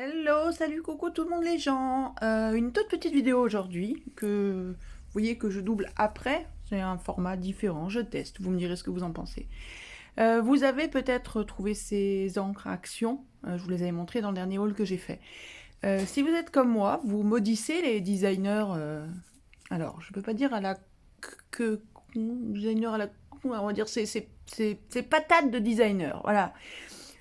Hello, salut, coucou tout le monde les gens. Une toute petite vidéo aujourd'hui que vous voyez que je double après. C'est un format différent, je teste. Vous me direz ce que vous en pensez. Vous avez peut-être trouvé ces encres à action. Je vous les avais montrées dans le dernier haul que j'ai fait. Si vous êtes comme moi, vous maudissez les designers. Alors, je peux pas dire à la designer à la. On va dire c'est patates de designer. Voilà.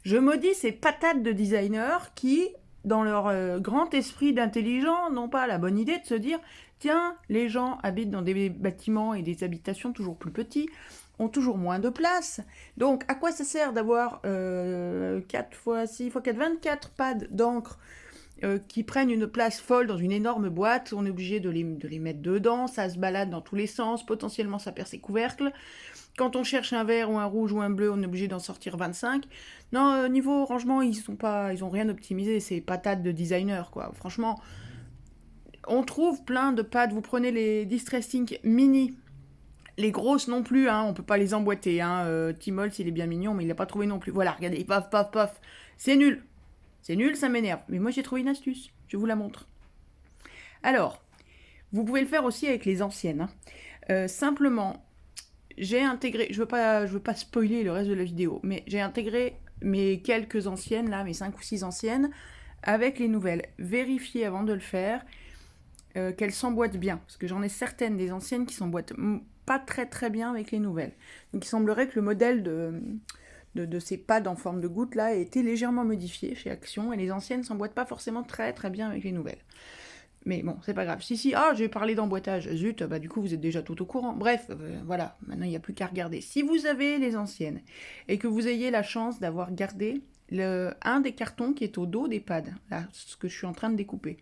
Je maudis ces patates de designers qui, dans leur grand esprit d'intelligent, n'ont pas la bonne idée de se dire tiens, les gens habitent dans des bâtiments et des habitations toujours plus petits, ont toujours moins de place. Donc, à quoi ça sert d'avoir 4 x 6 x 4, 24 pads d'encre qui prennent une place folle dans une énorme boîte? On est obligé de les mettre dedans, ça se balade dans tous les sens, potentiellement ça perd ses couvercles. Quand on cherche un vert ou un rouge ou un bleu, on est obligé d'en sortir 25. Non, niveau rangement, ils ont rien optimisé, c'est patates de designer, quoi. Franchement, on trouve plein de pads. Vous prenez les Distress Ink mini, les grosses non plus, hein, on peut pas les emboîter. Hein. Timols, il est bien mignon, mais il n'a pas trouvé non plus. Voilà, regardez, paf, paf, paf. C'est nul. C'est nul, ça m'énerve. Mais moi, j'ai trouvé une astuce. Je vous la montre. Alors, vous pouvez le faire aussi avec les anciennes. Hein. Simplement, j'ai intégré, je veux pas spoiler le reste de la vidéo, mais j'ai intégré mes quelques anciennes, là, mes 5 ou 6 anciennes, avec les nouvelles. Vérifiez avant de le faire qu'elles s'emboîtent bien, parce que j'en ai certaines des anciennes qui s'emboîtent pas très très bien avec les nouvelles. Donc il semblerait que le modèle de ces pads en forme de goutte là a été légèrement modifié chez Action, et les anciennes s'emboîtent pas forcément très très bien avec les nouvelles. Mais bon, c'est pas grave. Si, j'ai parlé d'emboîtage. Zut, bah du coup, vous êtes déjà tout au courant. Bref, voilà, maintenant, il n'y a plus qu'à regarder. Si vous avez les anciennes, et que vous ayez la chance d'avoir gardé un des cartons qui est au dos des pads, là, ce que je suis en train de découper,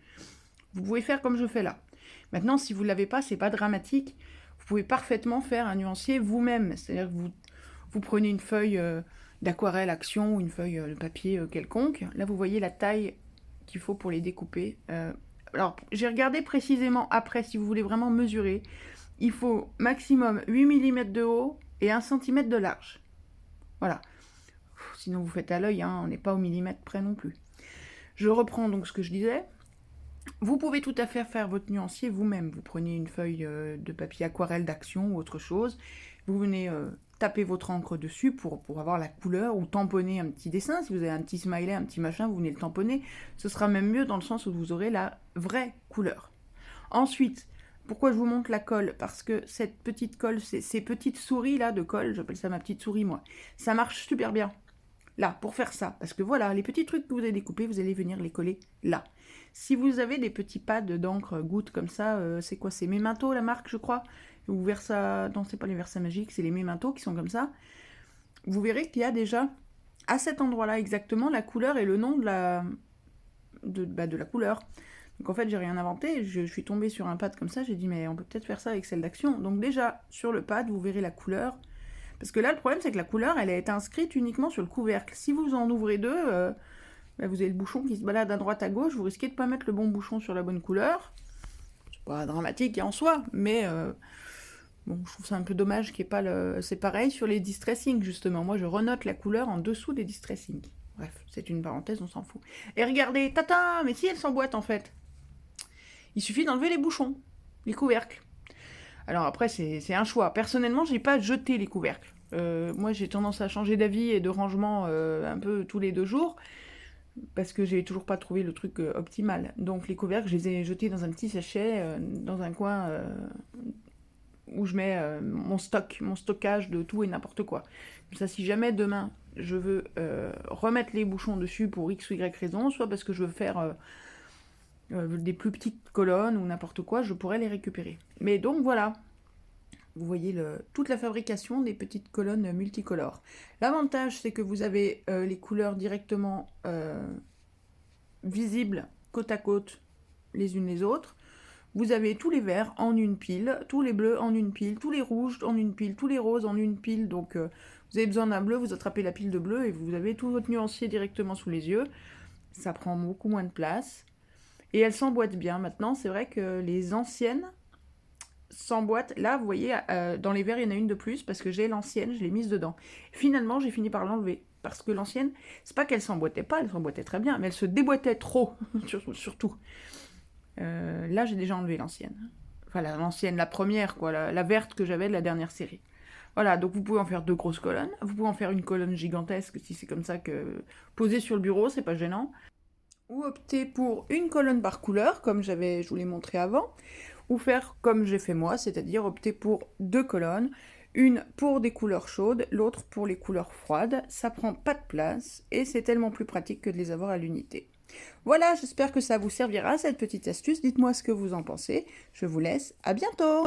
vous pouvez faire comme je fais là. Maintenant, si vous ne l'avez pas, c'est pas dramatique. Vous pouvez parfaitement faire un nuancier vous-même. C'est-à-dire que vous prenez une feuille d'aquarelle Action ou une feuille de papier quelconque. Là, vous voyez la taille qu'il faut pour les découper. Alors, j'ai regardé précisément après, si vous voulez vraiment mesurer, il faut maximum 8 mm de haut et 1 cm de large. Voilà. Sinon, vous faites à l'œil, hein, on n'est pas au millimètre près non plus. Je reprends donc ce que je disais. Vous pouvez tout à fait faire votre nuancier vous-même. Vous prenez une feuille de papier aquarelle d'Action ou autre chose. Vous venez taper votre encre dessus pour avoir la couleur, ou tamponner un petit dessin. Si vous avez un petit smiley, un petit machin, vous venez le tamponner. Ce sera même mieux dans le sens où vous aurez la vraie couleur. Ensuite, pourquoi je vous montre la colle? Parce que cette petite colle, ces petites souris là de colle, j'appelle ça ma petite souris moi, ça marche super bien. Là, pour faire ça. Parce que voilà, les petits trucs que vous avez découpés, vous allez venir les coller là. Si vous avez des petits pads d'encre gouttes comme ça, c'est quoi? C'est Memento la marque, je crois. Ou Versa... Non, c'est pas les Versa Magiques, c'est les Memento qui sont comme ça. Vous verrez qu'il y a déjà, à cet endroit-là exactement, la couleur et le nom de la couleur. Donc en fait, j'ai rien inventé. Je suis tombée sur un pad comme ça, j'ai dit mais on peut peut-être faire ça avec celle d'Action. Donc déjà, sur le pad, vous verrez la couleur. Parce que là, le problème, c'est que la couleur, elle est inscrite uniquement sur le couvercle. Si vous en ouvrez deux, vous avez le bouchon qui se balade à droite à gauche, vous risquez de ne pas mettre le bon bouchon sur la bonne couleur. C'est pas dramatique en soi, mais bon, je trouve ça un peu dommage qu'il n'y ait pas le... C'est pareil sur les Distress Ink, justement. Moi, je renote la couleur en dessous des Distress Ink. Bref, c'est une parenthèse, on s'en fout. Et regardez, tata, mais si elle s'emboîte en fait. Il suffit d'enlever les bouchons, les couvercles. Alors après, c'est un choix. Personnellement, j'ai pas jeté les couvercles. Moi, j'ai tendance à changer d'avis et de rangement un peu tous les 2 jours, parce que j'ai toujours pas trouvé le truc optimal. Donc les couvercles, je les ai jetés dans un petit sachet, dans un coin où je mets mon stockage de tout et n'importe quoi. Comme ça, si jamais demain, je veux remettre les bouchons dessus pour X ou Y raison, soit parce que je veux faire... des plus petites colonnes ou n'importe quoi, je pourrais les récupérer. Mais donc voilà, vous voyez toute la fabrication des petites colonnes multicolores. L'avantage, c'est que vous avez les couleurs directement visibles côte à côte les unes les autres. Vous avez tous les verts en une pile, tous les bleus en une pile, tous les rouges en une pile, tous les roses en une pile. Donc vous avez besoin d'un bleu, vous attrapez la pile de bleu et vous avez tout votre nuancier directement sous les yeux. Ça prend beaucoup moins de place. Et elles s'emboîtent bien. Maintenant, c'est vrai que les anciennes s'emboîtent. Là, vous voyez, dans les verres, il y en a une de plus parce que j'ai l'ancienne, je l'ai mise dedans. Finalement, j'ai fini par l'enlever parce que l'ancienne, c'est pas qu'elle s'emboîtait pas, elle s'emboîtait très bien, mais elle se déboîtait trop, surtout. Là, j'ai déjà enlevé l'ancienne. Enfin, l'ancienne, la première, quoi, la verte que j'avais de la dernière série. Voilà, donc vous pouvez en faire 2 grosses colonnes. Vous pouvez en faire une colonne gigantesque, si c'est comme ça que... Poser sur le bureau, c'est pas gênant. Ou opter pour une colonne par couleur, comme je vous l'ai montré avant. Ou faire comme j'ai fait moi, c'est-à-dire opter pour 2 colonnes. Une pour des couleurs chaudes, l'autre pour les couleurs froides. Ça prend pas de place et c'est tellement plus pratique que de les avoir à l'unité. Voilà, j'espère que ça vous servira cette petite astuce. Dites-moi ce que vous en pensez. Je vous laisse, à bientôt!